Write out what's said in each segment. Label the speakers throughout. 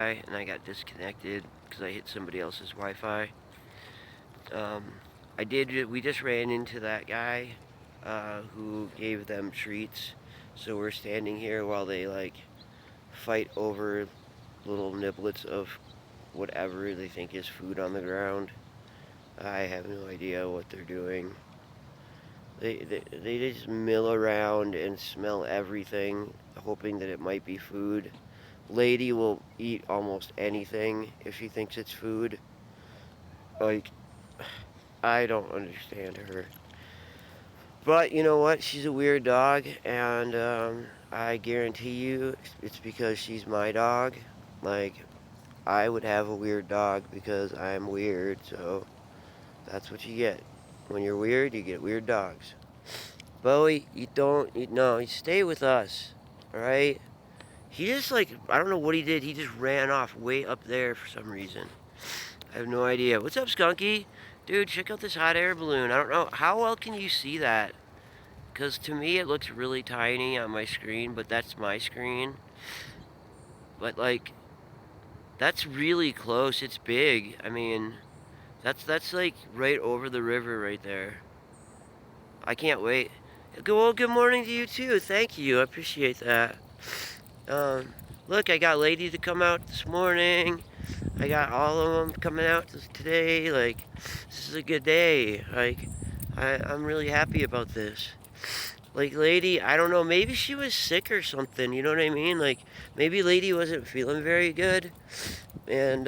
Speaker 1: and I got disconnected because I hit somebody else's Wi-Fi. Um, we just ran into that guy who gave them treats. So we're standing here while they like fight over little niblets of whatever they think is food on the ground. I have no idea what they're doing. They just mill around and smell everything, hoping that it might be food. Lady will eat almost anything if she thinks it's food. Like, I don't understand her. But you know what? She's a weird dog, and I guarantee you it's because she's my dog. Like, I would have a weird dog because I'm weird, so that's what you get. When you're weird, you get weird dogs. Bowie, no, you stay with us, alright? He just, like, I don't know what he did. He just ran off way up there for some reason. I have no idea. What's up, Skunky? Dude, check out this hot air balloon. I don't know. How well can you see that? Because to me, it looks really tiny on my screen, but that's my screen. But, like, that's really close. It's big. I mean, that's like, right over the river right there. I can't wait. Well, good morning to you, too. Thank you. I appreciate that. Um, look, I got Lady to come out this morning. I got all of them coming out today. Like, this is a good day. Like, I'm really happy about this. Like, Lady, I don't know, maybe she was sick or something, you know what I mean? Like, maybe Lady wasn't feeling very good, and,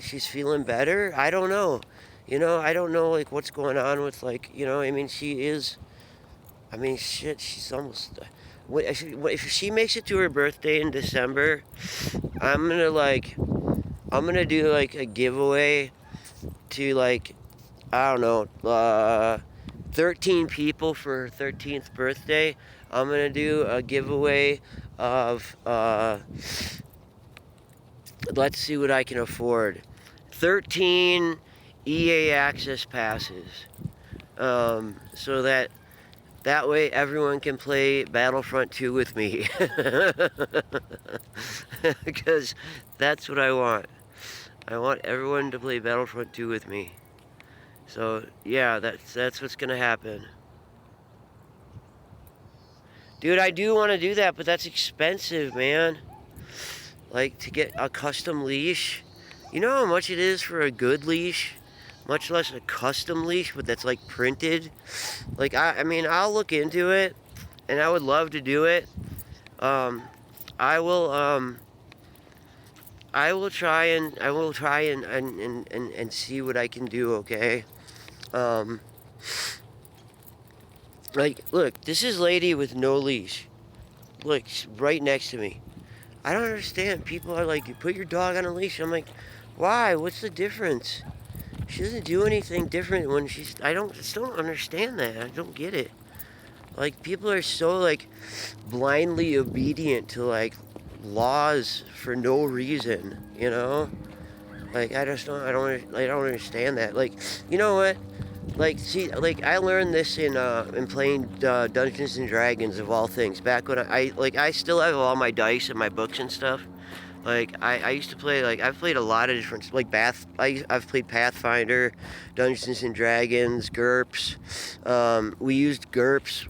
Speaker 1: she's feeling better. I don't know. You know, I don't know, like, what's going on with, like, you know, I mean, shit, she's almost, if she makes it to her birthday in December, I'm gonna, like, I'm gonna do, like, a giveaway to, like, I don't know, 13 people for her 13th birthday. I'm gonna do a giveaway of, let's see what I can afford. 13 EA access passes. So that way everyone can play Battlefront 2 with me. Because that's what I want. I want everyone to play Battlefront 2 with me. So, yeah, that's what's gonna happen. Dude, I do want to do that, but that's expensive, man. Like, to get a custom leash. You know how much it is for a good leash? Much less a custom leash, but that's, like, printed. Like, I mean, I'll look into it, and I would love to do it. Um, I will, I will try and see what I can do, okay? Um, like, look, this is Lady with no leash. Look, she's right next to me. I don't understand. People are like, you put your dog on a leash. I'm like, why? What's the difference? She doesn't do anything different when she's. Just don't understand that. I don't get it. Like, people are so, like, blindly obedient to, like, laws for no reason, you know? Like, I don't understand that. Like, you know what? Like, see, like, I learned this in playing Dungeons and Dragons, of all things, back when I still have all my dice and my books and stuff. Like, I used to play, like, I've played a lot of different, like, I've played Pathfinder, Dungeons and Dragons, GURPS. We used GURPS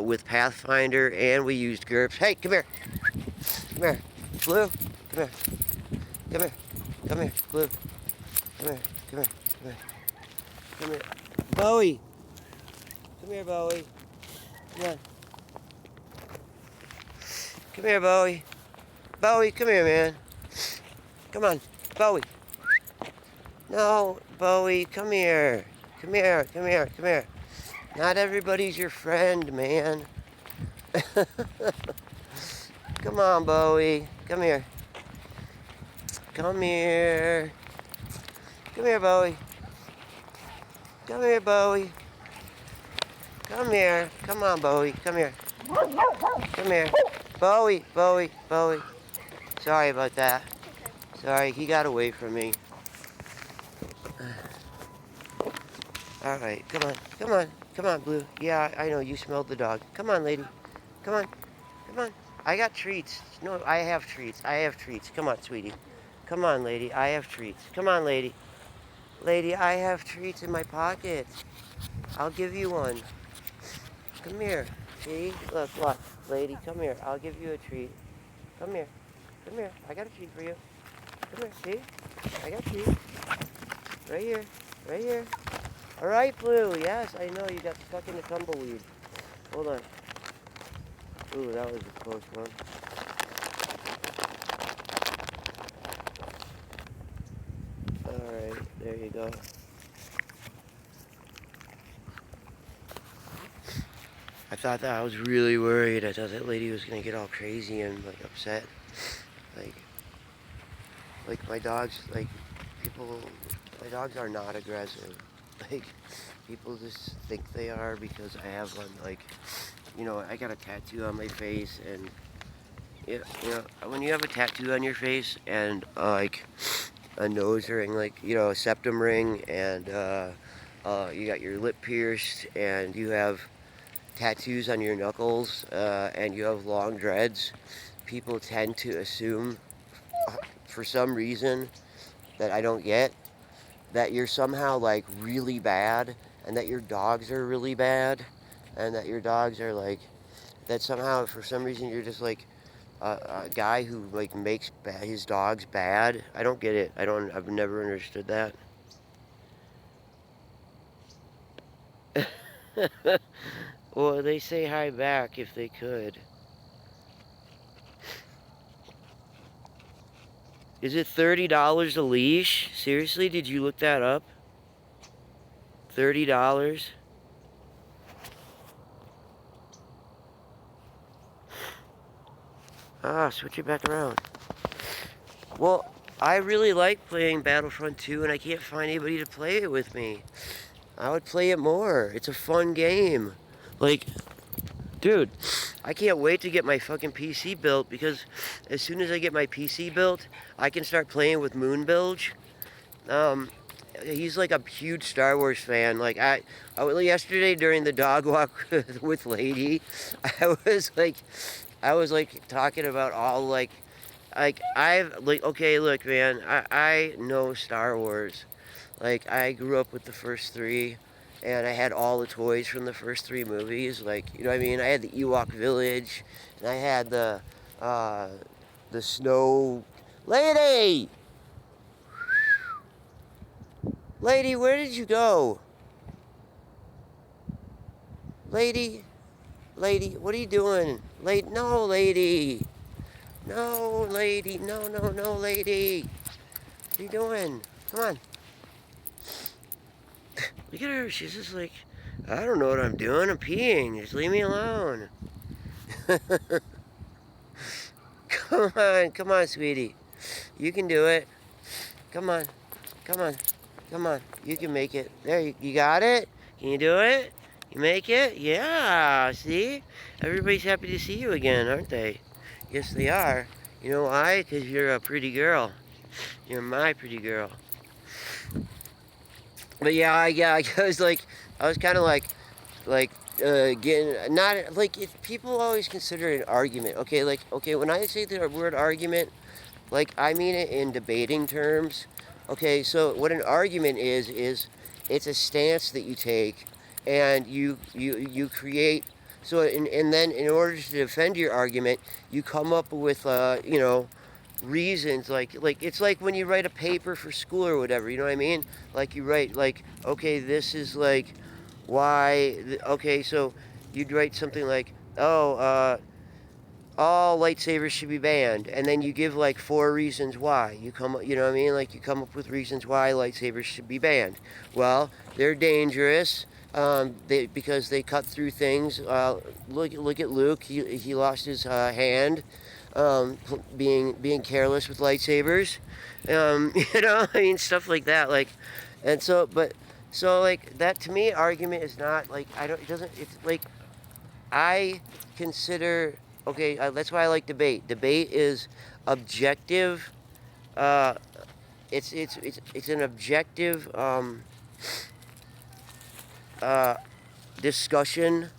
Speaker 1: with Pathfinder, and we used GURPS. Hey, come here. Come here. Blue, come here. Come here. Come here, Blue. Come here. Come here. Come here. Come here. Bowie. Come here, Bowie. Come on. Come here, Bowie. Bowie, come here, man. Come on, Bowie. No, Bowie, come here. Come here, come here, come here. Not everybody's your friend, man. Come on, Bowie. Come here. Come here. Come here, Bowie. Come here, Bowie. Come here. Come on, Bowie. Come here. Come here. Bowie, Bowie, Bowie. Sorry about that. Sorry, he got away from me. Alright, come on. Come on. Come on, Blue. Yeah, I know, you smelled the dog. Come on, lady. Come on. Come on. I got treats. No, I have treats. I have treats. Come on, sweetie. Come on, lady. I have treats. Come on, lady. Lady, I have treats in my pocket. I'll give you one. Come here. See? Look, look. Lady, come here. I'll give you a treat. Come here. Come here. I got a treat for you. Come here. See? I got a treat. Right here. Right here. All right, Blue. Yes, I know. You got stuck in the tumbleweed. Hold on. Ooh, that was a close one. Alright, there you go. I thought that I was really worried. I thought that lady was gonna get all crazy and like upset. Like my dogs, like my dogs are not aggressive. Like people just think they are because I have one. Like, you know, I got a tattoo on my face, and when you have a tattoo on your face and like a nose ring, like, you know, a septum ring, and you got your lip pierced, and you have tattoos on your knuckles, and you have long dreads, people tend to assume, for some reason that I don't get, that you're somehow like really bad, and that your dogs are really bad, and that your dogs are like, that somehow for some reason you're just like a guy who like makes his dogs bad. I don't get it. I've never understood that. Well, they say hi back if they could. Is it $30 a leash? Seriously, did you look that up? $30? Ah, switch it back around. Well, I really like playing Battlefront 2, and I can't find anybody to play it with me. I would play it more. It's a fun game. Like, dude, I can't wait to get my fucking PC built, because as soon as I get my PC built, I can start playing with Moonbilge. He's like a huge Star Wars fan. Like yesterday during the dog walk with Lady, I was like talking about all okay, look, man, I know Star Wars. Like, I grew up with the first three, and I had all the toys from the first three movies. Like, you know what I mean? I had the Ewok Village, and I had the snow. Lady! Lady, where did you go? Lady? Lady, what are you doing? No, lady. No, lady. No, no, no, lady. What are you doing? Come on. Look at her. She's just like, I don't know what I'm doing. I'm peeing. Just leave me alone. Come on, sweetie. You can do it. Come on. Come on. Come on. You can make it. There, you got it? Can you do it? You make it? Yeah, see? Everybody's happy to see you again, aren't they? Yes, they are. You know why? Because you're a pretty girl. You're my pretty girl. But yeah, I was like, I was kind of getting, not, like, if people always consider it an argument. Okay, like, okay, when I say the word argument, like, I mean it in debating terms. Okay, so what an argument is it's a stance that you take, and you create, so, and then in order to defend your argument, you come up with, you know, reasons, like it's like when you write a paper for school or whatever, you know what I mean? Like, you write, like, okay, this is like why, okay, so you'd write something like, oh, all lightsabers should be banned, and then you give like 4 reasons why. You know what I mean? Like, you come up with reasons why lightsabers should be banned. Well, they're dangerous, because they cut through things. Look at Luke. He lost his hand, being careless with lightsabers. You know, I mean, stuff like that. Like, and so, but so, like, that to me, argument is not like, I don't. It doesn't. It's like, I consider, okay, that's why I like debate. Debate is objective. Uh, it's an objective discussion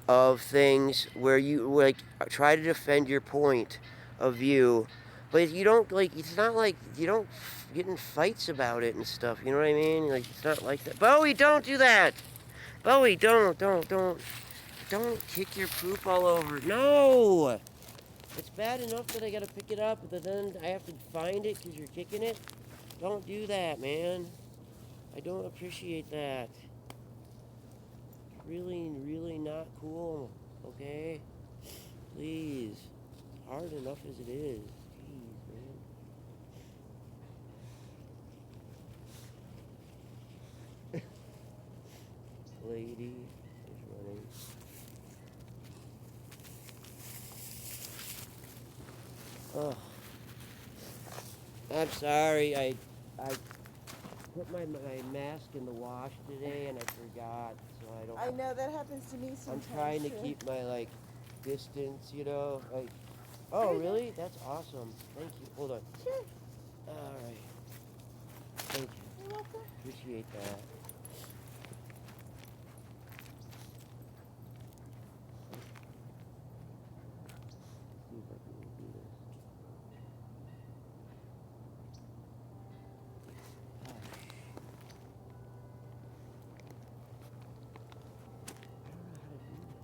Speaker 1: of things where you like try to defend your point of view, But you don't, like, it's not like you don't get in fights about it and stuff, you know what I mean? Like, it's not like that. Bowie, don't do that! Bowie, don't kick your poop all over. No! It's bad enough that I gotta pick it up, but then I have to find it because you're kicking it. Don't do that, man. I don't appreciate that. Really, really not cool, okay? Please. It's hard enough as it is. Jeez, man. Lady is running. Oh, I'm sorry. I put my mask in the wash today and I forgot, so I don't.
Speaker 2: I know that happens to me sometimes.
Speaker 1: I'm trying to
Speaker 2: too.
Speaker 1: keep my distance, like. Oh, really? That's awesome. Thank you. Hold on.
Speaker 2: Sure.
Speaker 1: All right. Thank you.
Speaker 2: You're welcome.
Speaker 1: Appreciate that. See if I can do this. Oh, I don't know how to do this.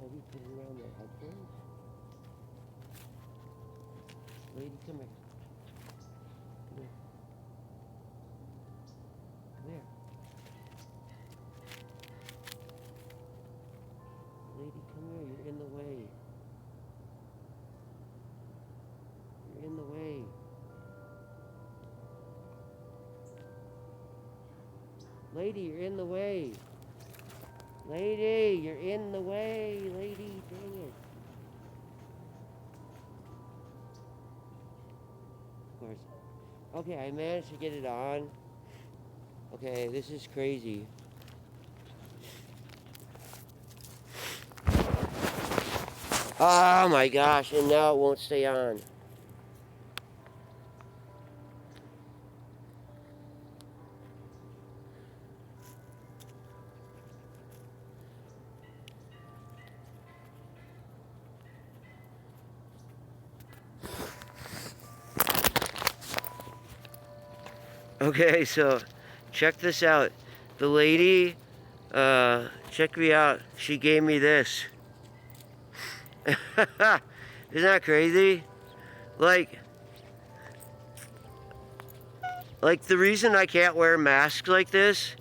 Speaker 1: Maybe put it around the headphones. Lady, come here. Come here. Come here. Lady, come here. You're in the way. You're in the way. Lady, you're in the way. Lady, you're in the way. Lady, dang it. Of course. Okay, I managed to get it on. Okay, this is crazy. Oh my gosh, and now it won't stay on. Okay, so check this out. The lady, check me out. She gave me this. Isn't that crazy? Like the reason I can't wear masks like this,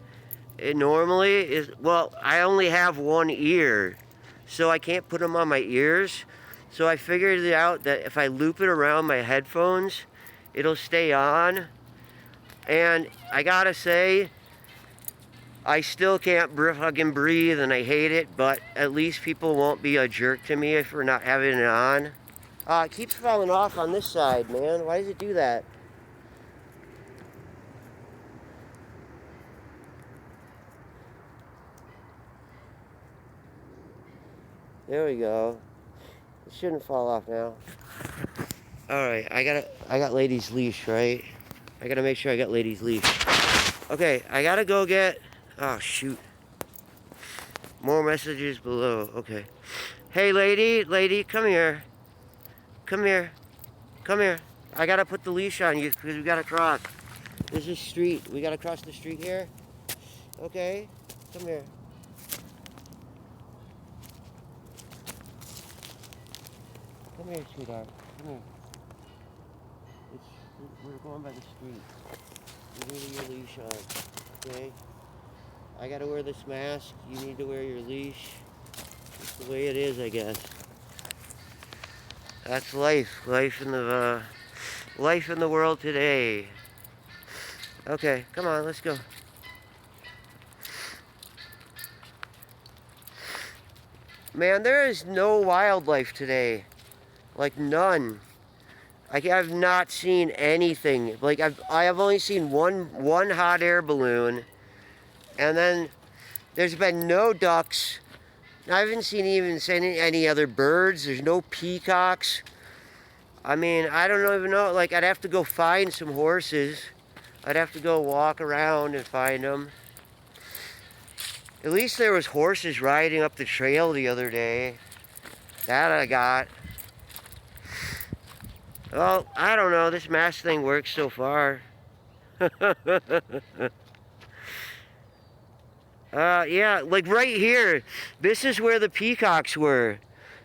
Speaker 1: it normally is, well, I only have one ear, so I can't put them on my ears. So I figured it out that if I loop it around my headphones, it'll stay on. And I gotta say, I still can't fucking breathe and I hate it, but at least people won't be a jerk to me if we're not having it on. It keeps falling off on this side, man. Why does it do that? There we go. It shouldn't fall off now. Alright, I got Lady's leash, right? I gotta make sure I got Lady's leash. Okay, I gotta go get, oh shoot. More messages below, okay. Hey lady, come here. Come here. Come here. I gotta put the leash on you because we gotta cross. This is street. We gotta cross the street here. Okay? Come here. Come here, sweetheart. Come here. We're going by the street. You need your leash on. Okay? I gotta wear this mask. You need to wear your leash. It's the way it is, I guess. That's life. Life in the world today. Okay, come on, let's go. Man, there is no wildlife today. Like none. I have not seen anything. Like I have only seen one hot air balloon, and then there's been no ducks. I haven't seen any other birds. There's no peacocks. I mean, I don't even know. Like I'd have to go find some horses. I'd have to go walk around and find them. At least there was horses riding up the trail the other day. That I got. Well, I don't know. This mask thing works so far. Yeah, like right here. This is where the peacocks were.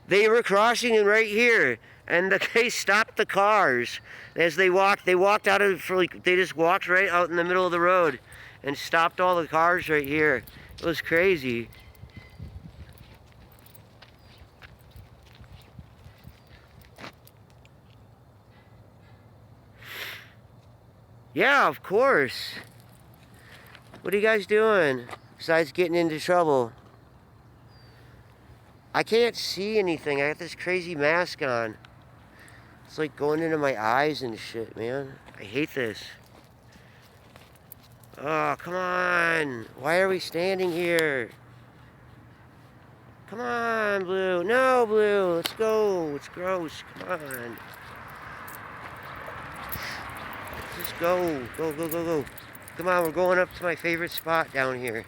Speaker 1: They were crossing in right here, and they stopped the cars as they walked. They walked out of, for like, they just walked right out in the middle of the road and stopped all the cars right here. It was crazy. Yeah, of course. What are you guys doing besides getting into trouble? I can't see anything. I got this crazy mask on. It's like going into my eyes and shit, man. I hate this. Oh, come on. Why are we standing here? Come on, Blue. No, Blue. Let's go. It's gross. Come on. Just go. Go, go, go, go. Come on, we're going up to my favorite spot down here.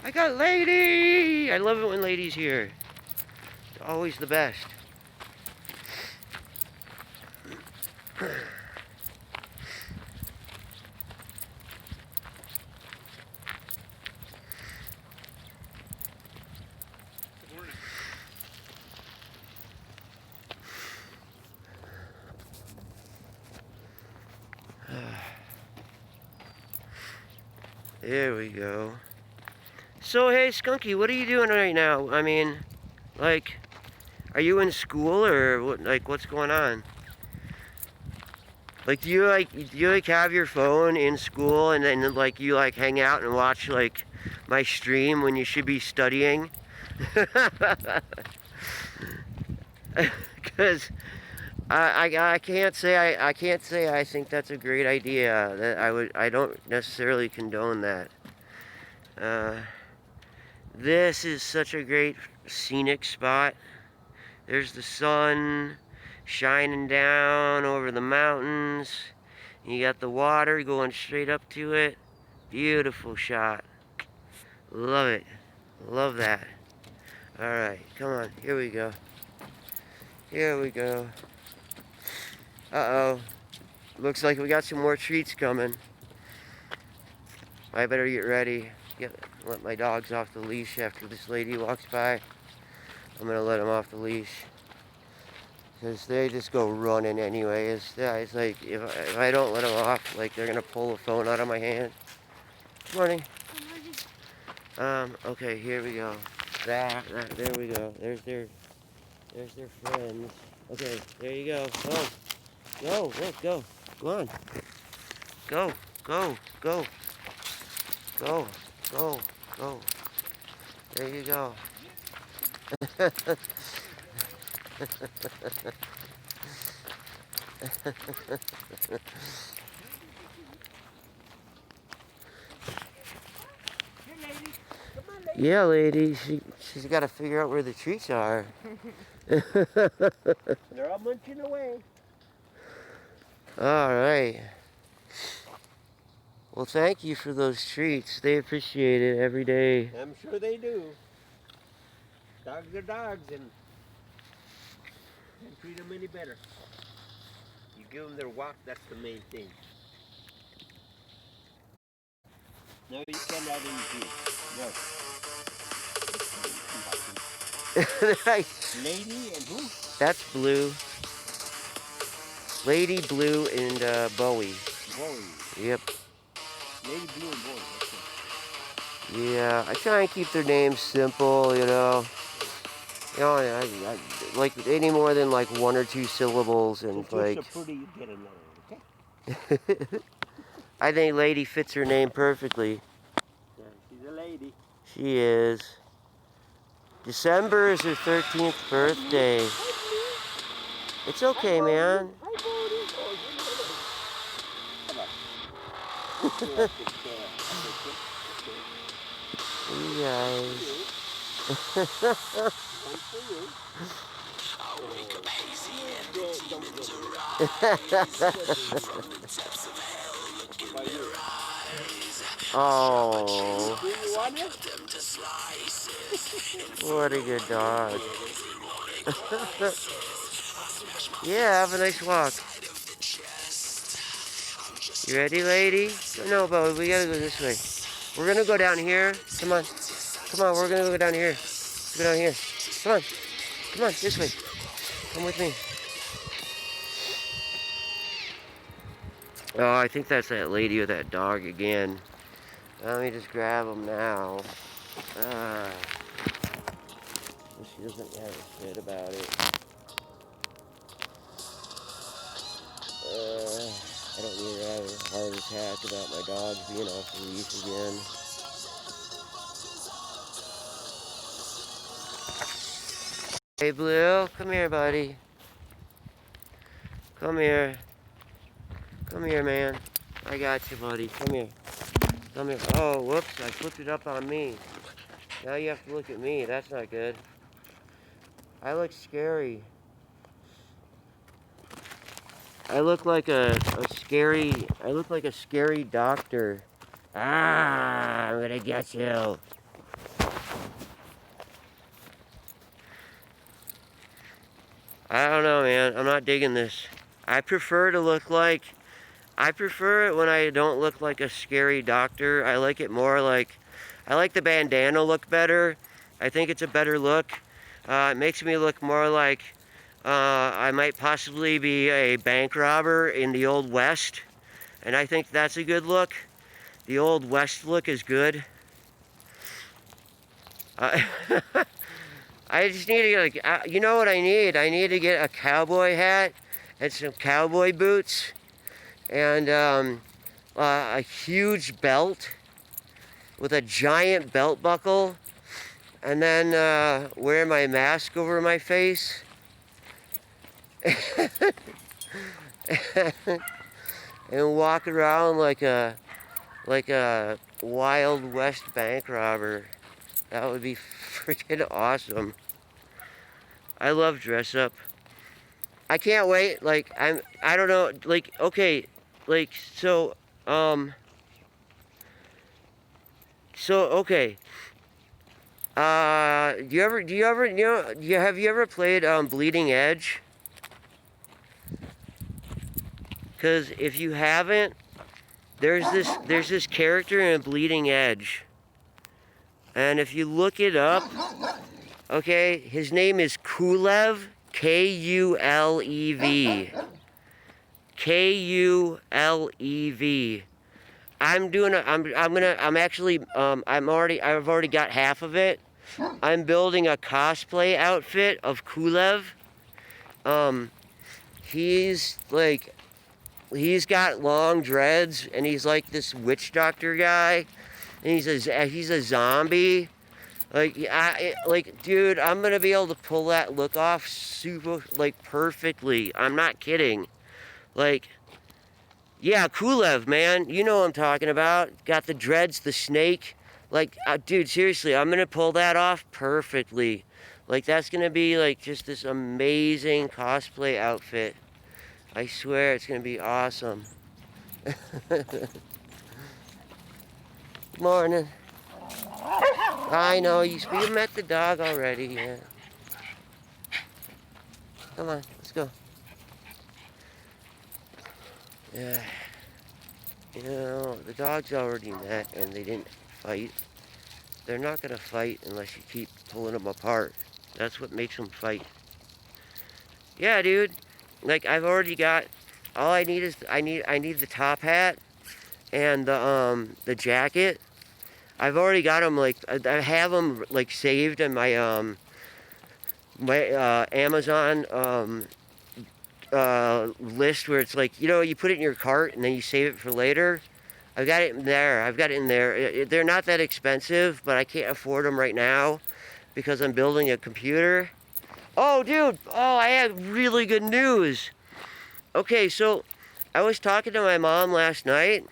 Speaker 1: I got Lady! I love it when Lady's here. It's always the best. There we go. So, hey, Skunky, what are you doing right now? I mean, like, are you in school or what? Like, what's going on? Like, do you have your phone in school and then like you like hang out and watch like my stream when you should be studying? Because I can't say I think that's a great idea. That I don't necessarily condone that. This is such a great scenic spot. There's the sun shining down over the mountains. You got the water going straight up to it. Beautiful shot. Love it. Love that. Alright, come on. Here we go. Here we go. Uh-oh. Looks like we got some more treats coming. I better get ready. Let my dogs off the leash after this lady walks by. I'm gonna let them off the leash. Because they just go running anyway. It's like, if I don't let them off, like they're gonna pull the phone out of my hand. Good morning. Okay, here we go. There we go. There's their friends. Okay, there you go. Go, let's go. Go on. Go. There you go. Yeah, lady. She's got to figure out where the treats are.
Speaker 2: They're all munching away.
Speaker 1: All right. Well, thank you for those treats. They appreciate it every day.
Speaker 2: I'm sure they do. Dogs are dogs, and can't treat them any better. You give them their walk, that's the main thing. No, you cannot eat. No. Lady and who?
Speaker 1: That's Blue. Lady, Blue, and Bowie.
Speaker 2: Bowie.
Speaker 1: Yep.
Speaker 2: Lady, Blue, and Bowie.
Speaker 1: Yeah, I try and keep their names simple, you know. You know, I like any more than like one or two syllables, and
Speaker 2: If
Speaker 1: like.
Speaker 2: you're so pretty, you get another, okay?
Speaker 1: I think Lady fits her name perfectly.
Speaker 2: Yeah, she's a lady.
Speaker 1: She is. December is her 13th birthday. It's okay, man. You guys. Oh,
Speaker 2: Do you want it?
Speaker 1: what a good dog. Yeah, have a nice walk. You ready, lady? No, but we gotta go this way. We're gonna go down here. Come on. Come on, we're gonna go down here. Let's go down here. Come on. Come on, this way. Come with me. Oh, I think that's that lady with that dog again. Let me just grab him now. Ah. She doesn't have a fit about it. I don't need to have a heart attack about my dog being off the leash again. Hey, Blue, come here, buddy. Come here. Come here, man. I got you, buddy. Come here. Come here. Oh, whoops, I flipped it up on me. Now you have to look at me. That's not good. I look scary. I look like a scary doctor. Ah, I'm gonna get you. I don't know, man. I'm not digging this. I prefer it when I don't look like a scary doctor. I like it more like, I like the bandana look better. I think it's a better look. It makes me look more like I might possibly be a bank robber in the Old West. And I think that's a good look. The Old West look is good. I just need to get, you know what I need? I need to get a cowboy hat and some cowboy boots and a huge belt with a giant belt buckle, and then wear my mask over my face. And walk around like a Wild West bank robber. That would be freaking awesome. I love dress up. I can't wait. Like, I don't know. Like, okay. Like, so, okay. Have you ever played, Bleeding Edge? Because if you haven't, there's this character in Bleeding Edge. And if you look it up, okay, his name is Kulev, Kulev. Kulev. I've already got half of it. I'm building a cosplay outfit of Kulev. He's got long dreads, and he's like this witch doctor guy, and he's a zombie. Dude, I'm gonna be able to pull that look off perfectly. I'm not kidding. Yeah, Kulev, man. You know what I'm talking about. Got the dreads, the snake. Dude, seriously, I'm gonna pull that off perfectly. That's gonna be, just this amazing cosplay outfit. I swear it's gonna be awesome. Good morning. I know, you met the dog already, yeah. Come on, let's go. Yeah. You know, the dogs already met and they didn't fight. They're not gonna fight unless you keep pulling them apart. That's what makes them fight. Yeah, dude. I've already got, all I need is, I need the top hat and the jacket. I've already got them, I have them, saved in my, Amazon, list where it's you put it in your cart and then you save it for later. I've got it in there. They're not that expensive, but I can't afford them right now because I'm building a computer. Oh, dude. Oh, I have really good news. Okay, so I was talking to my mom last night,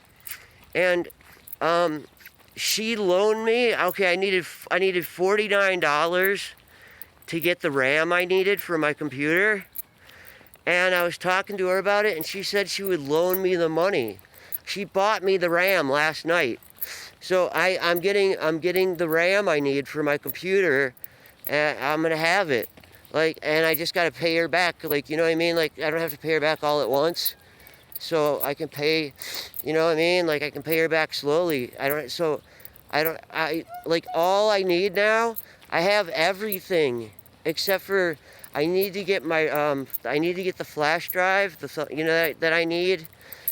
Speaker 1: and she loaned me. Okay, I needed $49 to get the RAM I needed for my computer, and I was talking to her about it, and she said she would loan me the money. She bought me the RAM last night, So I'm getting the RAM I need for my computer, and I'm gonna have it. Like, and I just gotta pay her back. Like, you know what I mean? Like, I don't have to pay her back all at once. So I can pay, you know what I mean? Like, I can pay her back slowly. I like, all I need now, I have everything except for I need to get I need to get the flash drive, that I need,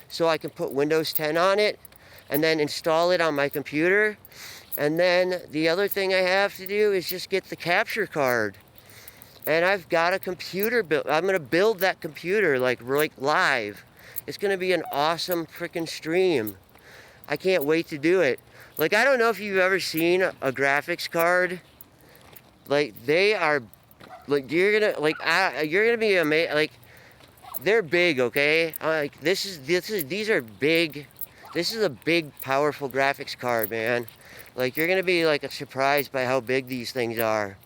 Speaker 1: so I can put Windows 10 on it and then install it on my computer. And then the other thing I have to do is just get the capture card. And I've got a computer built. I'm gonna build that computer like live. It's gonna be an awesome freaking stream. I can't wait to do it. Like, I don't know if you've ever seen a graphics card. Like, they are, like, you're gonna be amazed. Like, they're big, okay? Like, these are big. This is a big, powerful graphics card, man. Like, you're gonna be like surprised by how big these things are.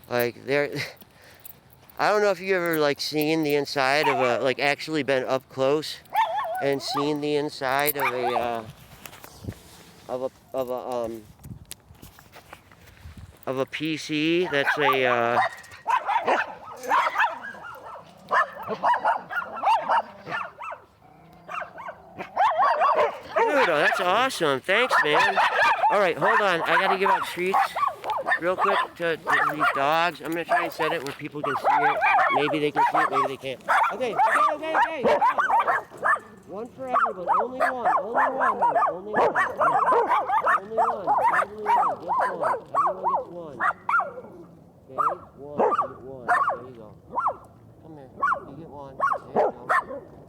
Speaker 1: Like, they're. I don't know if you ever like seen the inside of a, like, actually been up close and seen the inside of a PC that's a Dude, oh, that's awesome. Thanks, man. All right, hold on. I gotta give out treats real quick to these dogs. I'm gonna try and set it where people can see it. Maybe they can see it, maybe they can't. Okay. One for everyone. Only one. Only one. Only one. Only one. Only one. Just one. Everyone gets one. Okay, one. You get one. There you go. Come here. You get one. There you go.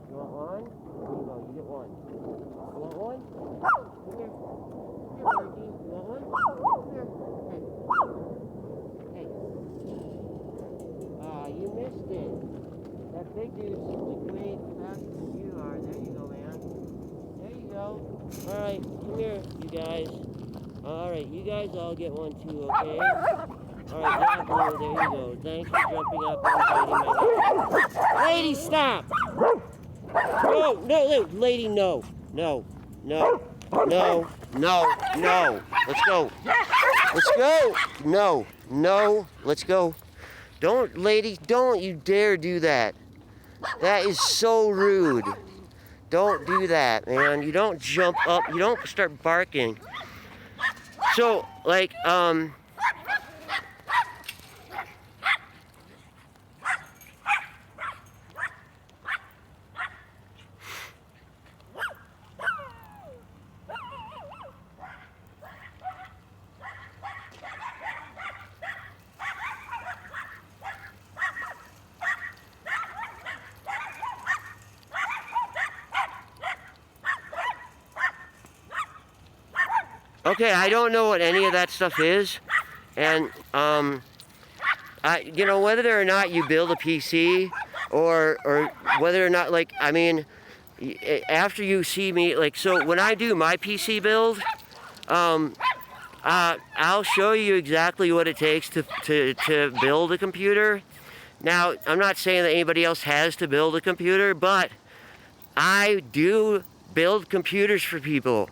Speaker 1: You want one? There you go. You get one. You want one? Come here. Come here, Berkey. You want one? Come here. Hey. Ah, you missed it. That big dude's like way faster than you are. There you go, man. There you go. All right, come here, you guys. All right, you guys all get one too, okay? All right, yeah, Blue, there you go. Thanks for jumping up and biting my head. Lady, stop! No, lady, no. No. Let's go. No, let's go. Don't, lady, don't you dare do that. That is so rude. Don't do that, man. You don't jump up. You don't start barking. So, like, okay, I don't know what any of that stuff is, and whether or not you build a PC, or whether or not, like, I mean, after you see me, like, so when I do my PC build, I'll show you exactly what it takes to build a computer. Now, I'm not saying that anybody else has to build a computer, but I do build computers for people.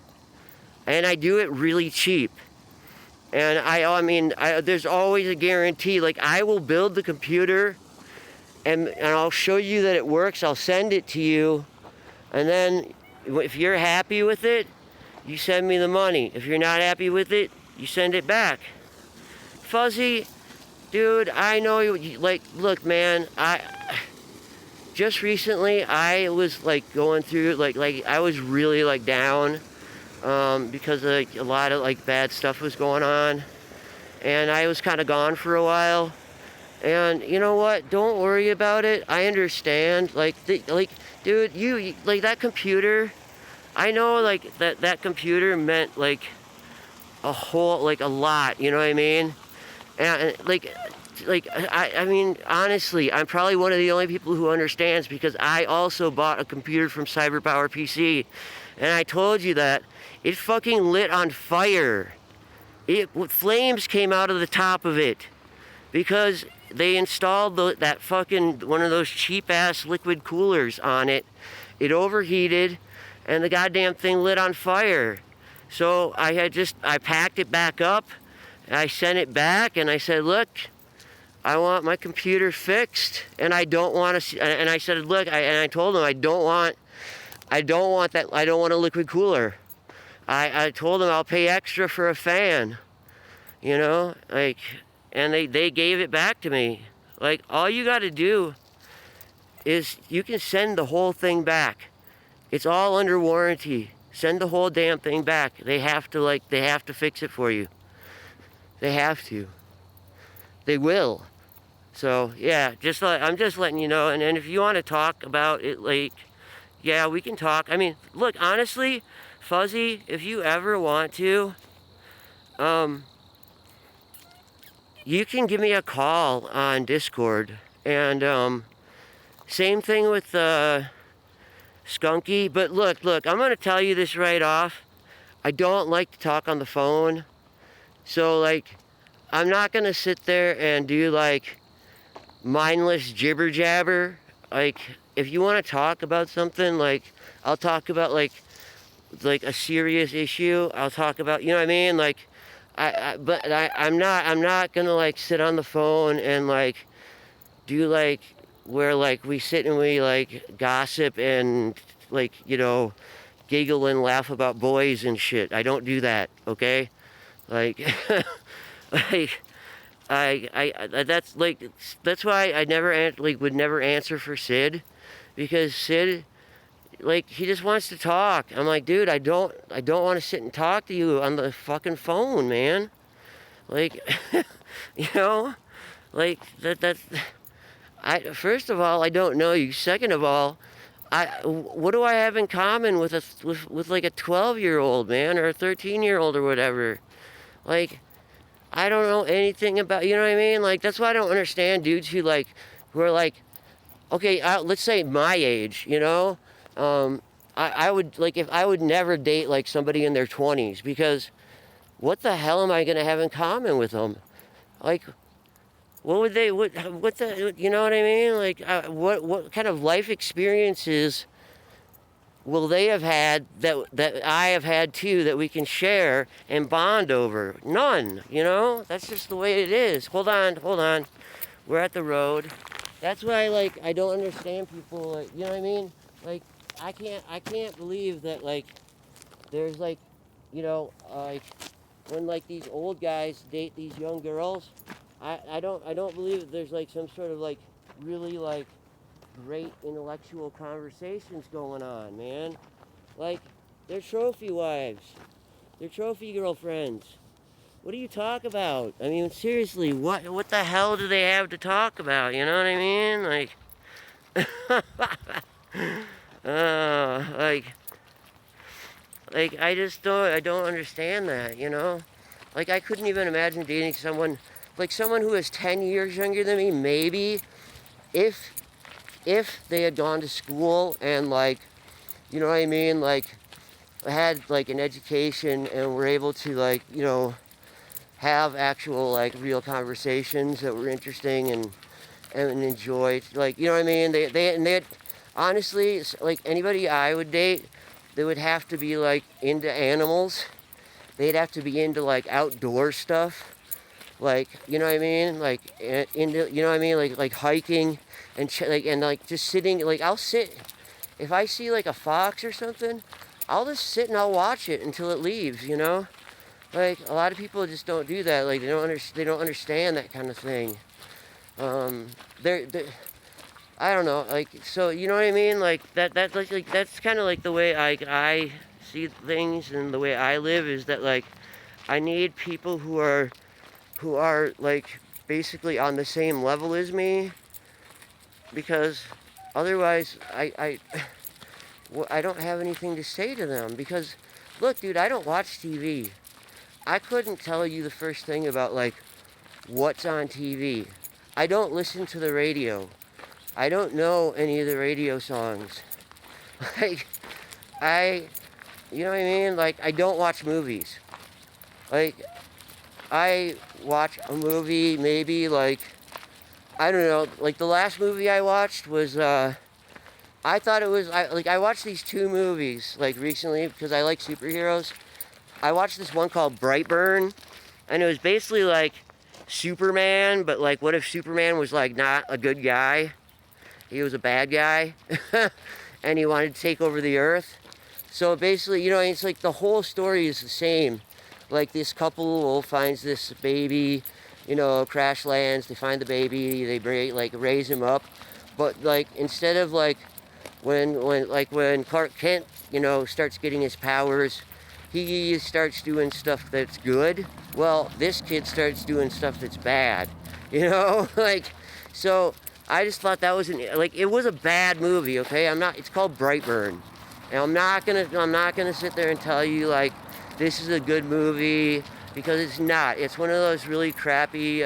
Speaker 1: And I do it really cheap. And there's always a guarantee. Like, I will build the computer and I'll show you that it works. I'll send it to you. And then if you're happy with it, you send me the money. If you're not happy with it, you send it back. Fuzzy, dude, I know you, like, look, man, just recently I was like going through, like I was really like down. Because like a lot of like bad stuff was going on, and I was kind of gone for a while. And you know what? Don't worry about it. I understand. Like, dude, you like that computer. I know, like that computer meant like a lot. You know what I mean? And I mean, honestly, I'm probably one of the only people who understands, because I also bought a computer from CyberPower PC, and I told you that. It fucking lit on fire. Flames came out of the top of it because they installed that fucking one of those cheap ass liquid coolers on it. It overheated and the goddamn thing lit on fire. So I packed it back up, and I sent it back, and I said, look, I want my computer fixed, and I don't want to. And I said, look, and I told him I don't want that. I don't want a liquid cooler. I told him I'll pay extra for a fan. You know, like, and they gave it back to me. Like, all you got to do is you can send the whole thing back. It's all under warranty. Send the whole damn thing back. They have to fix it for you. They have to. They will. So yeah, I'm just letting you know. And if you want to talk about it, like, yeah, we can talk. I mean, look, honestly, Fuzzy, if you ever want to, you can give me a call on Discord. And same thing with Skunky. But look, I'm gonna tell you this right off. I don't like to talk on the phone. So like, I'm not gonna sit there and do like mindless jibber jabber. Like, if you want to talk about something, like, I'll talk about like a serious issue. I'll talk about, you know what I mean? Like, I'm not gonna like sit on the phone and like do like where like we sit and we like gossip and like, you know, giggle and laugh about boys and shit. I don't do that, okay? Like, like, that's why I would never answer for Sid, because Sid, like, he just wants to talk. I'm like, dude, I don't want to sit and talk to you on the fucking phone, man. Like, you know, like first of all, I don't know you. Second of all, what do I have in common with with like a 12-year-old, man, or a 13-year-old or whatever? Like, I don't know anything about, you know what I mean? Like, that's why I don't understand dudes who are like, okay, let's say my age, you know? I would, like, if I would never date, like, somebody in their 20s, because what the hell am I going to have in common with them? Like, what the, you know what I mean? Like, what kind of life experiences will they have had that I have had too, that we can share and bond over? None, you know? That's just the way it is. Hold on. We're at the road. That's why, like, I don't understand people, like, you know what I mean? Like, I can't believe that, like, there's, like, you know, like, when, like, these old guys date these young girls, I don't believe that there's, like, some sort of, like, really, like, great intellectual conversations going on, man. Like, they're trophy wives. They're trophy girlfriends. What do you talk about? I mean, seriously, what the hell do they have to talk about? You know what I mean? Like, I don't understand that, you know? Like, I couldn't even imagine dating someone who is 10 years younger than me, maybe, if they had gone to school and, like, you know what I mean, like, had, like, an education and were able to, like, you know, have actual, like, real conversations that were interesting and enjoyed, like, you know what I mean, they honestly, like, anybody I would date, they would have to be, like, into animals. They'd have to be into, like, outdoor stuff, like, you know what I mean, like, into, you know what I mean, like hiking and like just sitting, like, I'll sit, if I see like a fox or something, I'll just sit and I'll watch it until it leaves, you know? Like, a lot of people just don't do that. Like, they don't understand that kind of thing. They're I don't know, like, so, you know what I mean? Like, that's like that's kind of like the way I see things, and the way I live is that, like, I need people who are like basically on the same level as me, because otherwise I don't have anything to say to them. Because look, dude, I don't watch TV. I couldn't tell you the first thing about, like, what's on TV. I don't listen to the radio. I don't know any of the radio songs. Like, you know what I mean? Like, I don't watch movies. Like, I watch a movie maybe, like, I don't know, like, the last movie I watched was, I thought it was, I watched these two movies, like, recently, because I like superheroes. I watched this one called Brightburn, and it was basically like Superman, but like what if Superman was like not a good guy? He was a bad guy, and he wanted to take over the earth. So basically, you know, it's like the whole story is the same. Like this couple finds this baby, you know, crash lands. They find the baby. They raise him up, but like instead of like when Clark Kent, you know, starts getting his powers, he starts doing stuff that's good. Well, this kid starts doing stuff that's bad. You know, like so. I just thought that was it was a bad movie. Okay, it's called Brightburn, and I'm not gonna sit there and tell you like this is a good movie because it's not. It's one of those really crappy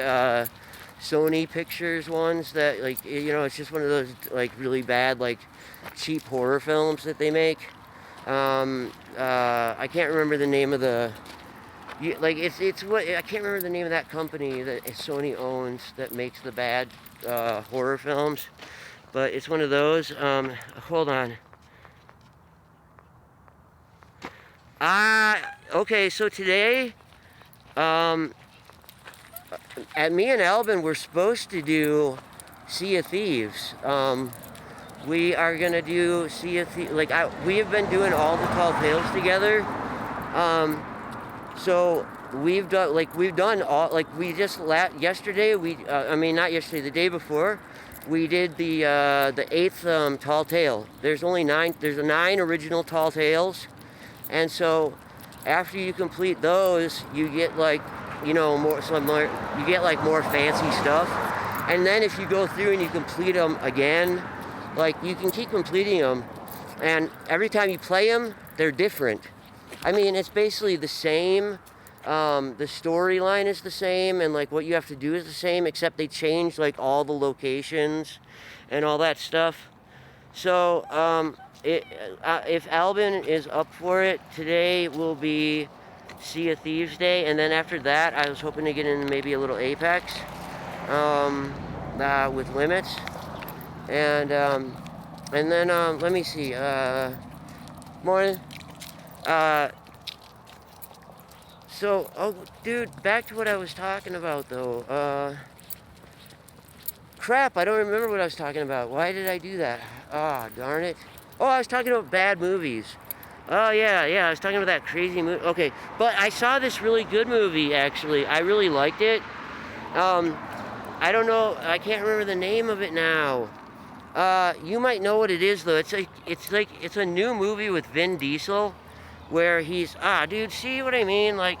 Speaker 1: Sony Pictures ones that like you know it's just one of those like really bad like cheap horror films that they make. I can't remember the name of the. It's what I can't remember the name of that company that Sony owns that makes the bad horror films, but it's one of those. Hold on. Okay, so today, me and Albin were supposed to do Sea of Thieves. We are gonna do Sea of Thieves. We have been doing all the Tall Tales together. So we've done all, like we just yesterday, not yesterday, the day before, we did the 8th Tall Tale. There's 9 original Tall Tales. And so after you complete those, you get like, you know, you get like more fancy stuff. And then if you go through and you complete them again, like you can keep completing them. And every time you play them, they're different. I mean, it's basically the same. The storyline is the same, and like what you have to do is the same, except they change like all the locations and all that stuff. So, if Albin is up for it, today will be Sea of Thieves Day, and then after that, I was hoping to get in maybe a little Apex with limits, and then let me see. Morning. Dude, back to what I was talking about, though. Crap, I don't remember what I was talking about. Why did I do that? Ah, darn it. Oh, I was talking about bad movies. Oh, yeah, I was talking about that crazy movie. Okay, but I saw this really good movie, actually. I really liked it. I don't know, I can't remember the name of it now. You might know what it is, though. It's a new movie with Vin Diesel, where he's, dude, see what I mean? Look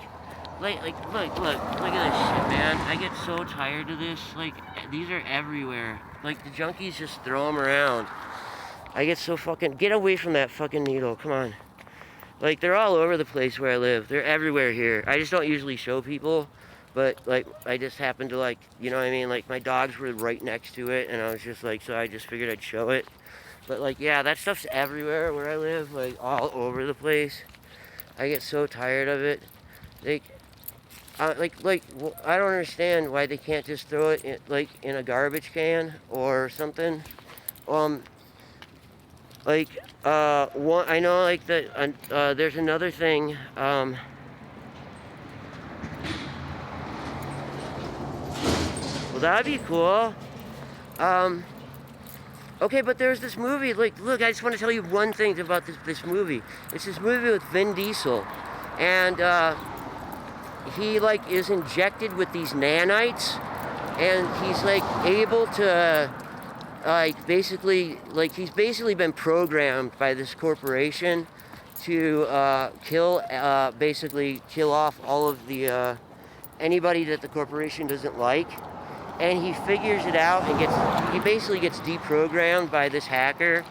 Speaker 1: at this shit, man. I get so tired of this. Like, these are everywhere. Like, the junkies just throw them around. I get so get away from that fucking needle, come on. Like, they're all over the place where I live. They're everywhere here. I just don't usually show people, but, like, I just happen to, like, you know what I mean? Like, my dogs were right next to it, and I was just like, so I just figured I'd show it. But, like, yeah, that stuff's everywhere where I live, like, all over the place. I get so tired of it. I don't understand why they can't just throw it in a garbage can or something. I know like there's another thing. Well, that'd be cool. Okay, but there's this movie. Like, look, I just want to tell you one thing about this movie. It's this movie with Vin Diesel, and he like is injected with these nanites, and he's like able to he's basically been programmed by this corporation to kill off all of the anybody that the corporation doesn't like. And he figures it out and he basically gets deprogrammed by this hacker,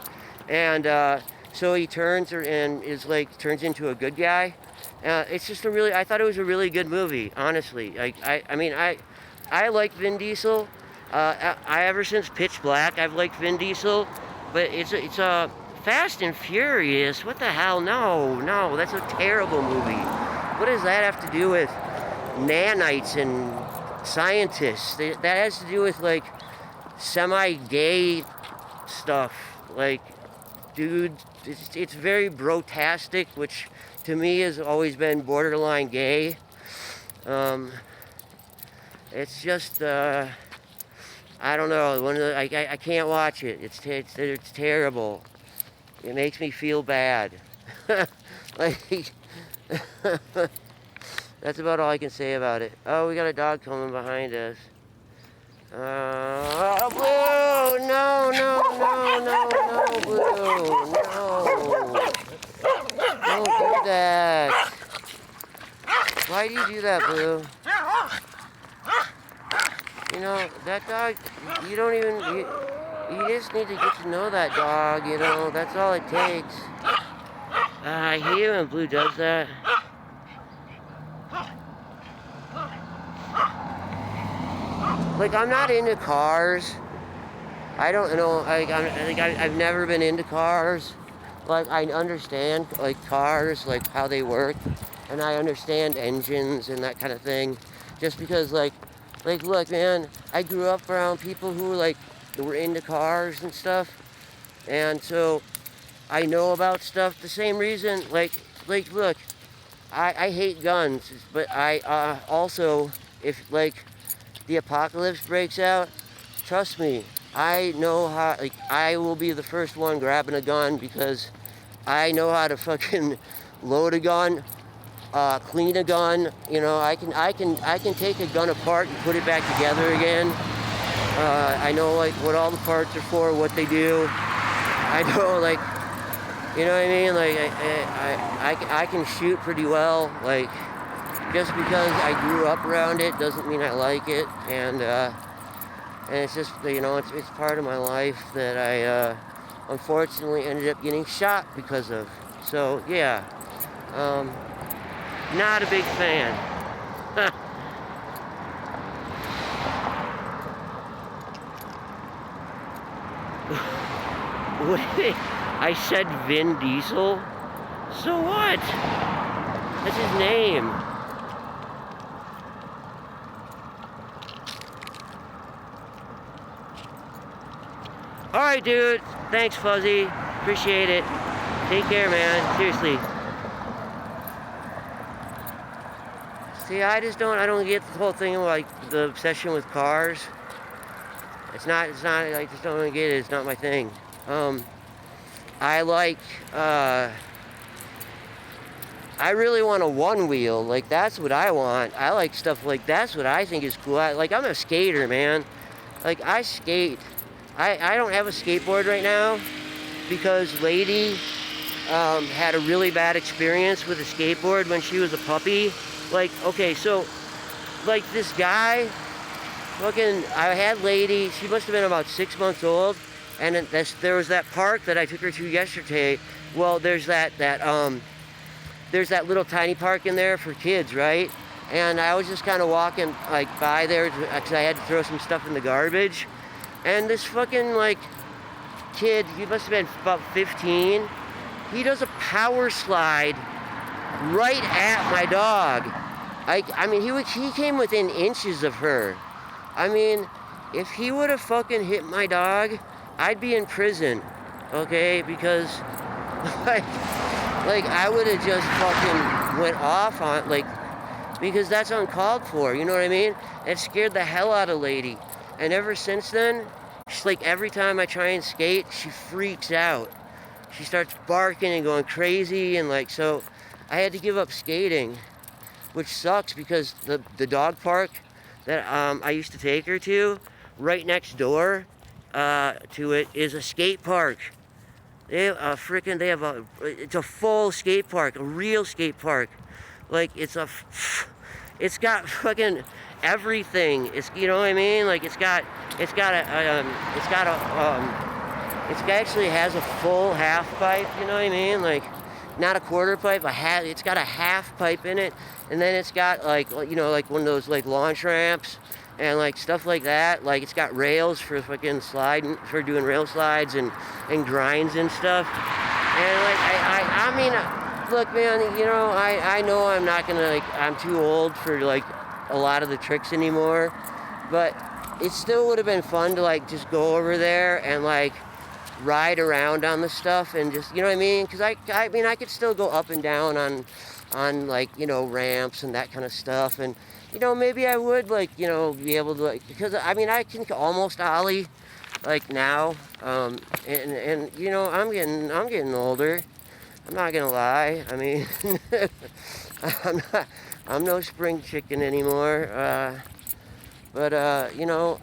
Speaker 1: and so he turns into a good guy. It's just I thought it was a really good movie, honestly. I like Vin Diesel. Ever since Pitch Black, I've liked Vin Diesel, but it's a Fast and Furious. What the hell? No, that's a terrible movie. What does that have to do with nanites and scientists? That has to do with like semi-gay stuff. Like, dude, it's very brotastic, which to me has always been borderline gay. It's just I don't know. I can't watch it. It's terrible. It makes me feel bad. Like that's about all I can say about it. Oh, we got a dog coming behind us. Oh, Blue! No, no, no, no, no, Blue! No! Don't do that. Why do you do that, Blue? You know, that dog, you don't even, you just need to get to know that dog, you know, that's all it takes. I hate it when Blue does that. Like, I'm not into cars. I don't know, I've never been into cars. Like, I understand, like, cars, like, how they work. And I understand engines and that kind of thing. Just because, like, look, man, I grew up around people who, like, were into cars and stuff. And so, I know about stuff. The same reason, like, look, I hate guns. But I, also, if, like, the apocalypse breaks out, trust me, I know how, like, I will be the first one grabbing a gun because I know how to fucking load a gun, clean a gun. You know, I can take a gun apart and put it back together again. I know, like, what all the parts are for, what they do. I know, like, you know what I mean? Like, I can shoot pretty well. Like, just because I grew up around it doesn't mean I like it. And it's just, you know, it's part of my life that I unfortunately ended up getting shot because of. So, yeah. Not a big fan. Wait, I said Vin Diesel? So what? That's his name. Alright, dude. Thanks, Fuzzy. Appreciate it. Take care, man. Seriously. See, I don't get the whole thing of, like, the obsession with cars. It's not, I just don't get it. It's not my thing. I like, I really want a one wheel. Like, that's what I want. I like stuff like, that's what I think is cool. I'm a skater, man. Like, I skate. I don't have a skateboard right now because Lady had a really bad experience with a skateboard when she was a puppy. Like, okay, so, like, this guy, fucking, I had Lady, she must have been about 6 months old, and there was that park that I took her to yesterday. Well, there's that little tiny park in there for kids, right? And I was just kind of walking, like, by there, because I had to throw some stuff in the garbage. And this fucking, like, kid, he must have been about 15, he does a power slide right at my dog. I mean, he came within inches of her. I mean, if he would have fucking hit my dog, I'd be in prison, okay? Because, like I would have just fucking went off on, like, because that's uncalled for, you know what I mean? It scared the hell out of Lady. And ever since then, she's like, every time I try and skate, she freaks out. She starts barking and going crazy, and, like, so I had to give up skating, which sucks because the dog park that I used to take her to, right next door to it, is a skate park. It's a full skate park, a real skate park. Like, it's got fucking everything. It's, you know what I mean? Like, it actually has a full half pipe, you know what I mean? Like, not a quarter pipe, it's got a half pipe in it, and then it's got, like, you know, like one of those, like, launch ramps and, like, stuff like that. Like, it's got rails for fucking sliding, for doing rail slides and grinds and stuff. And, like, I mean, look, man, you know, I know I'm not gonna, like, I'm too old for, like, a lot of the tricks anymore, but it still would have been fun to, like, just go over there and, like, ride around on the stuff and just, you know what I mean? Because I mean, I could still go up and down on like, you know, ramps and that kind of stuff. And, you know, maybe I would like, you know, be able to like, because I mean, I can almost ollie like now. And you know, I'm getting older. I'm not gonna lie. I mean, I'm no spring chicken anymore. But you know,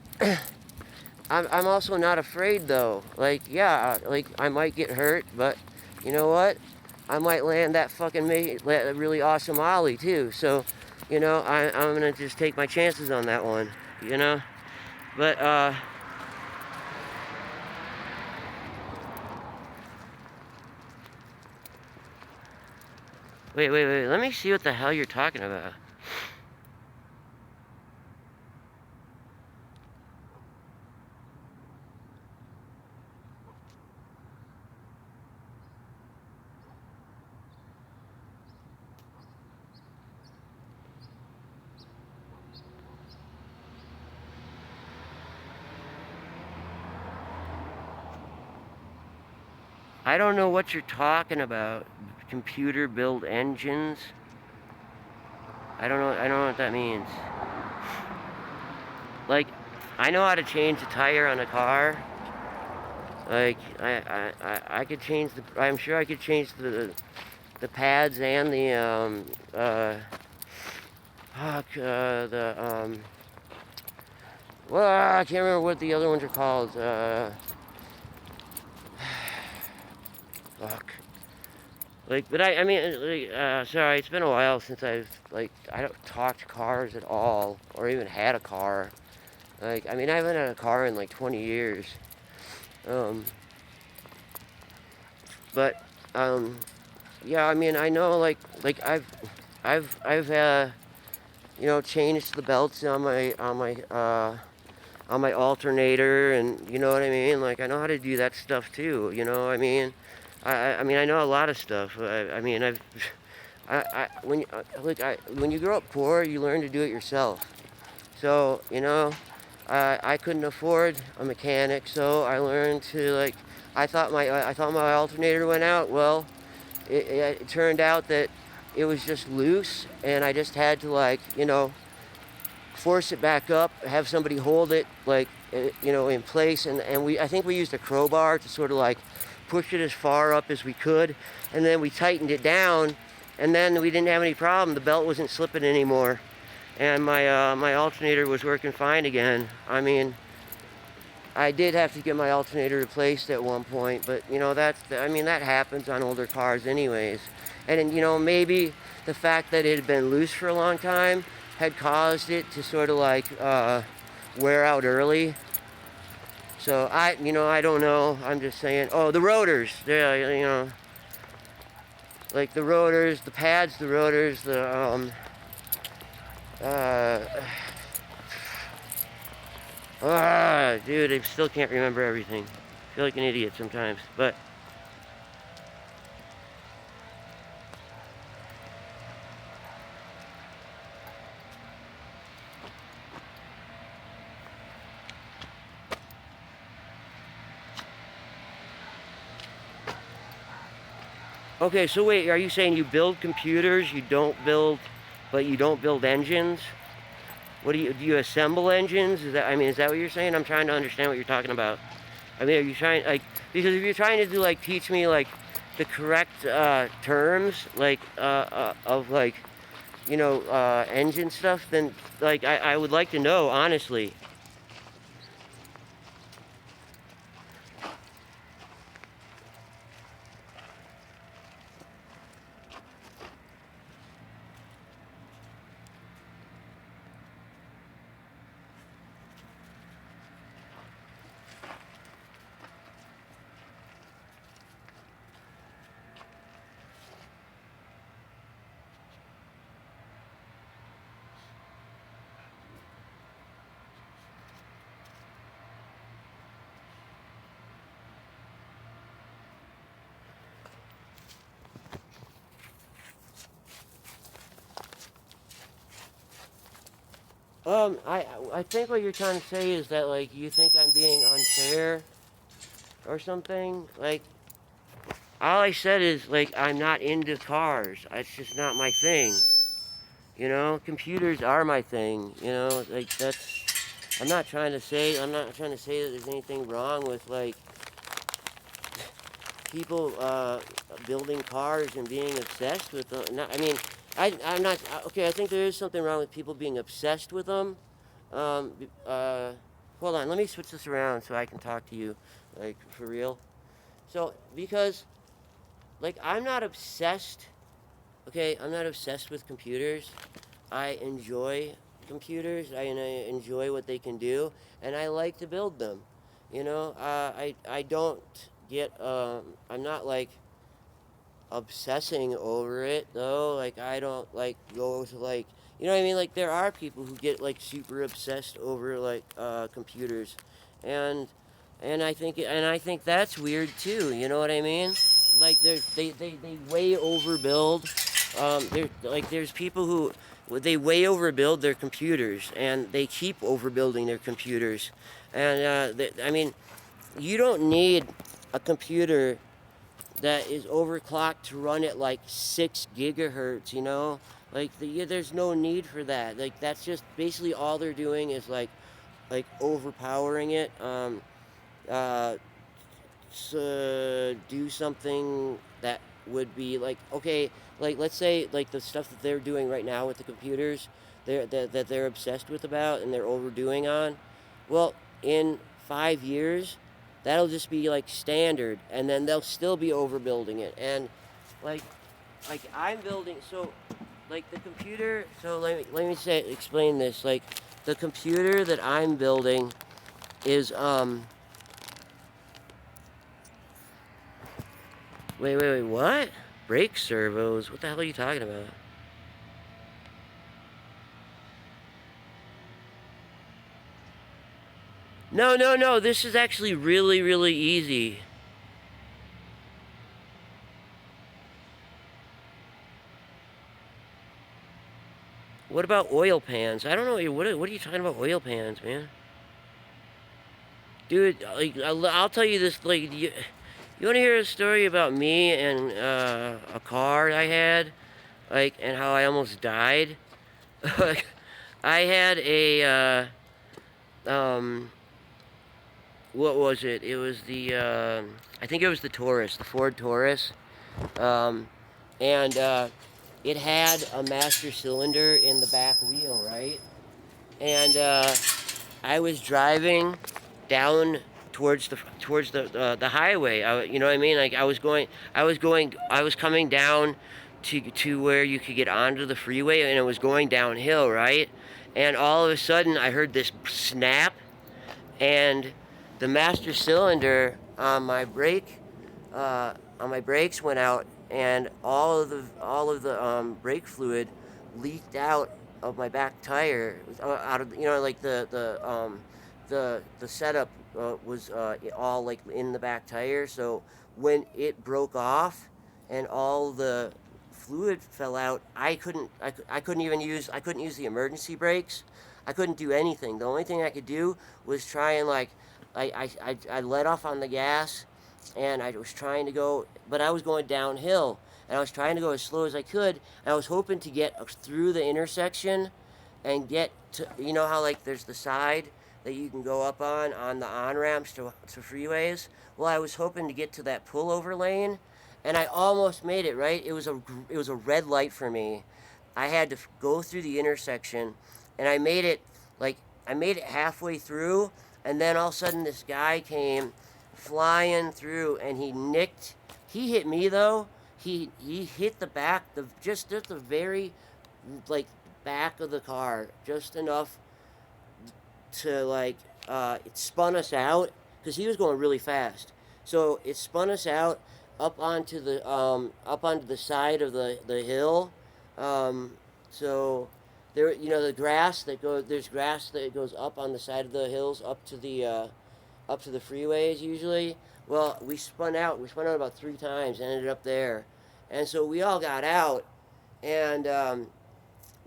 Speaker 1: I'm also not afraid though. Like, yeah, like I might get hurt, but you know what? I might land that fucking really awesome ollie too. So, you know, I'm gonna just take my chances on that one. You know, but wait. Let me see what the hell you're talking about. I don't know what you're talking about. Computer build engines. I don't know what that means. Like, I know how to change a tire on a car. Like, I could change the. I'm sure I could change the pads and the the well, I can't remember what the other ones are called. Fuck. Like, but I mean, like, sorry, it's been a while since I don't talked cars at all, or even had a car. Like, I mean, I haven't had a car in like 20 years. Um, but, yeah, I mean, I know, like I've you know, changed the belts on my alternator, and you know what I mean. Like, I know how to do that stuff too. You know, I mean, I mean, I know a lot of stuff. I mean, when you grow up poor, you learn to do it yourself. So, you know, I couldn't afford a mechanic, so I learned to like. I thought my alternator went out. Well, it turned out that it was just loose, and I just had to like, you know, force it back up, have somebody hold it like, you know, in place, and I think we used a crowbar to sort of like push it as far up as we could, and then we tightened it down, and then we didn't have any problem. The belt wasn't slipping anymore, and my alternator was working fine again. I mean, I did have to get my alternator replaced at one point, but you know, I mean, that happens on older cars anyways. And then, you know, maybe the fact that it had been loose for a long time had caused it to sort of like wear out early. So you know, I don't know. I'm just saying. Oh, the rotors. Yeah, you know, like the rotors, the pads, the rotors, uh, dude, I still can't remember everything. I feel like an idiot sometimes, but. Okay, so wait, are you saying you build computers, but you don't build engines? What do you assemble engines? I mean, is that what you're saying? I'm trying to understand what you're talking about. I mean, are you trying, like, because if you're trying to do, like, teach me, like, the correct terms, like, of, like, you know, engine stuff, then, like, I would like to know, honestly. I think what you're trying to say is that, like, you think I'm being unfair. or something. Like, all I said is, like, I'm not into cars. It's just not my thing. You know, computers are my thing. You know, like, that's. I'm not trying to say that there's anything wrong with, like, people building cars and being obsessed with them. I mean, I'm not. Okay, I think there is something wrong with people being obsessed with them. Um, Hold on, let me switch this around so I can talk to you, like, for real. So, because, like, I'm not obsessed, okay, I'm not obsessed with computers. I enjoy computers, and I enjoy what they can do, and I like to build them. You know, I don't get, I'm not, like, obsessing over it, though. Like, I don't, like, go to, like, you know what I mean? Like, there are people who get, like, super obsessed over, like, computers. And, and I think that's weird, too. You know what I mean? Like, they way overbuild. There's people who, they way overbuild their computers, and they keep overbuilding their computers. And, I mean, you don't need a computer that is overclocked to run at like 6 gigahertz, you know? Like, there's no need for that. Like, that's just basically all they're doing is like overpowering it uh, to do something that would be like, okay, like, let's say, like, the stuff that they're doing right now with the computers, that they're obsessed with about and they're overdoing on. Well, in 5 years, that'll just be like standard, and then they'll still be overbuilding it. And like, I'm building, so, like, the computer. So let me explain this. Like, the computer that I'm building is wait, what? Brake servos? What the hell are you talking about? No, no, no. This is actually really, really easy. What about oil pans? I don't know. What are you talking about, oil pans, man? Dude, like, I'll tell you this. Like, you want to hear a story about me and a car I had, like, and how I almost died? I had a what was it? It was the I think it was the Taurus, the Ford Taurus, um, and it had a master cylinder in the back wheel, right? And I was driving down towards the highway. You know what I mean? Like, I was coming down to where you could get onto the freeway, and it was going downhill, right? And all of a sudden, I heard this snap, and the master cylinder on my brakes went out, and all of the brake fluid leaked out of my back tire, out of, like, the setup was all, like, in the back tire. So when it broke off and all the fluid fell out, I couldn't use the emergency brakes. I couldn't do anything. The only thing I could do was try and, like, I let off on the gas, and I was trying to go, but I was going downhill, and I was trying to go as slow as I could, and I was hoping to get through the intersection and get to, you know how, like, there's the side that you can go up on the on-ramps to freeways? Well, I was hoping to get to that pullover lane, and I almost made it, right? It was a red light for me. I had to go through the intersection, and I made it halfway through, and then all of a sudden this guy came flying through, and he hit me, though. He hit the back, just at the very, like, back of the car, just enough to, like, it spun us out, because he was going really fast. So it spun us out up onto the side of the hill. Um, so there, the grass that goes there's grass that goes up on the side of the hills up to the freeways usually. Well, we spun out. We spun out about 3 times and ended up there. And so we all got out, and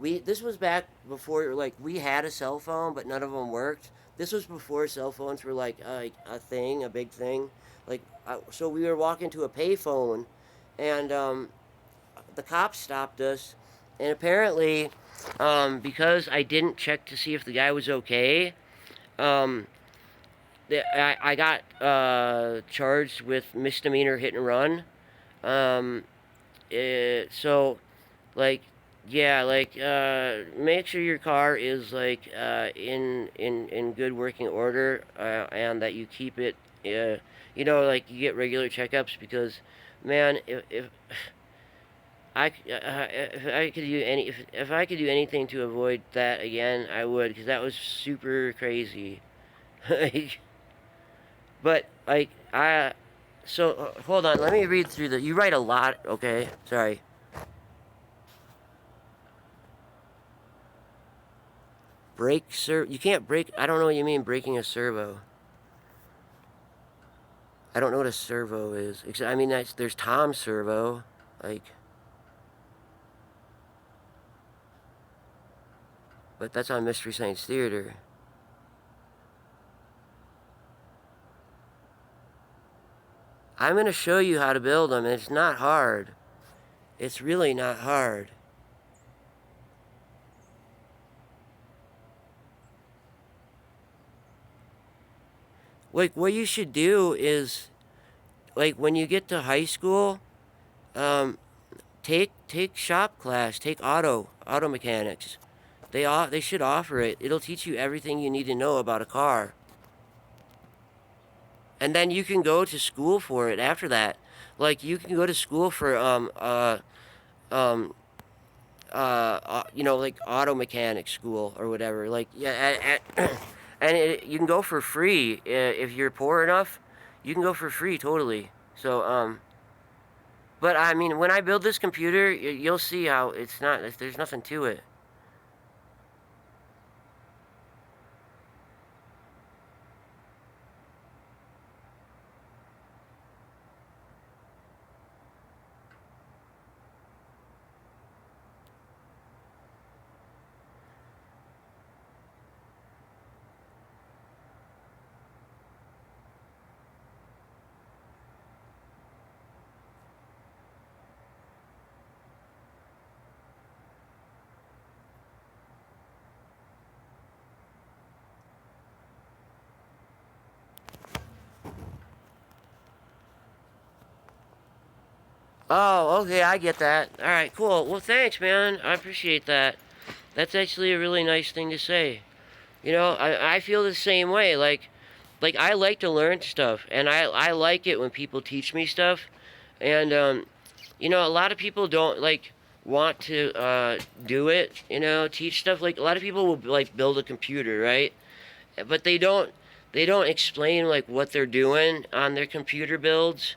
Speaker 1: this was back before, like, we had a cell phone, but none of them worked. This was before cell phones were like a thing, a big thing. So we were walking to a payphone, and the cops stopped us, and apparently, because I didn't check to see if the guy was okay, um, I got charged with misdemeanor hit and run. Um, so, like, yeah, make sure your car is like in good working order, and that you keep it. Like you get regular checkups because, man, if I could do if I could do anything to avoid that again, I would, because that was super crazy. Like, but like I, so hold on, let me read through the. You write a lot, okay? Sorry. You can't break. I don't know what you mean breaking a servo. I don't know what a servo is. I mean, there's Tom servo, like, but that's on Mystery Science Theater. I'm gonna show you how to build them. It's not hard. It's really not hard. Like, what you should do is, like, when you get to high school, um, take shop class, take auto mechanics. They should offer it. It'll teach you everything you need to know about a car. And then you can go to school for it after that. Like, you can go to school for um like auto mechanic school or whatever. Like, yeah, and you can go for free if you're poor enough. You can go for free totally. So but I mean, when I build this computer, you'll see how it's not. There's nothing to it. Oh, okay, I get that. All right, cool. Well, thanks, man. I appreciate that. That's actually a really nice thing to say. I feel the same way. Like I like to learn stuff, and I like it when people teach me stuff. And a lot of people don't like want to do it. Teach stuff. Like a lot of people will like build a computer, right? But they don't explain like what they're doing on their computer builds.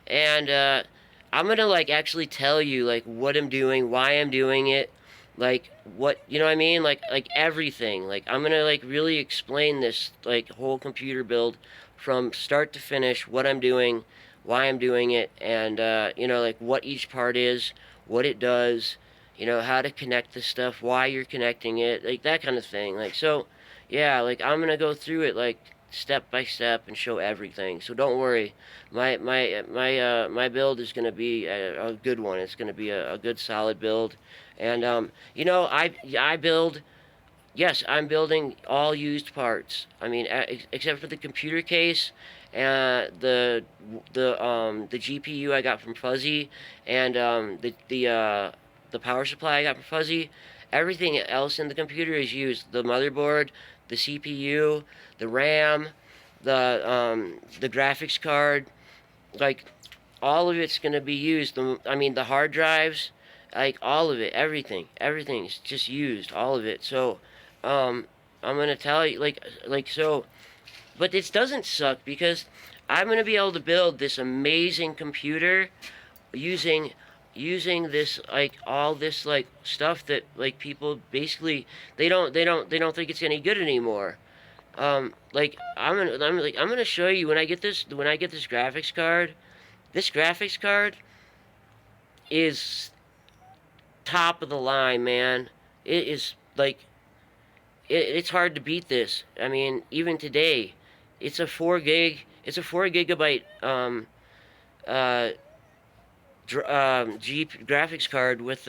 Speaker 1: And I'm gonna like actually tell you like what I'm doing, why I'm doing it, like what you know what I mean, like everything. Like I'm gonna like really explain this like whole computer build from start to finish, what I'm doing, why I'm doing it, and like what each part is, what it does, how to connect the stuff, why you're connecting it, like that kind of thing. Like so, yeah, like I'm gonna go through it like step by step and show everything. So don't worry, my build is gonna be a good one. It's gonna be a good solid build, and I build. Yes, I'm building all used parts. I mean, except for the computer case, the GPU I got from Fuzzy, and the power supply I got from Fuzzy. Everything else in the computer is used. The motherboard, the CPU, the RAM, the graphics card, like all of it's gonna be used. I mean, the hard drives, like all of it, everything's just used, all of it. So, um, I'm gonna tell you, like so, but this doesn't suck because I'm gonna be able to build this amazing computer using this like all this like stuff that like people basically they don't think it's any good anymore. Like I'm gonna show you when I get this graphics card. This graphics card is top of the line, man. It is like it's hard to beat this. I mean, even today, it's a 4 gigabyte uh, G graphics card with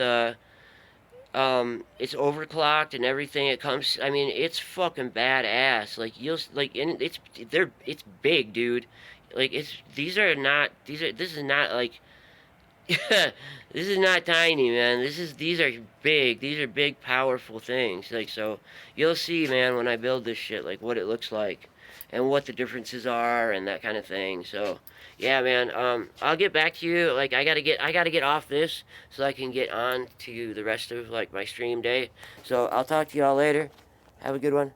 Speaker 1: it's overclocked and everything. It comes. I mean, it's fucking badass. Like and it's big, dude. Like this is not like this is not tiny, man. These are big. These are big, powerful things. Like, so you'll see, man, when I build this shit, like what it looks like, and what the differences are, and that kind of thing. So, yeah, man. I'll get back to you. Like, I gotta get off this so I can get on to the rest of like my stream day. So I'll talk to y'all later. Have a good one.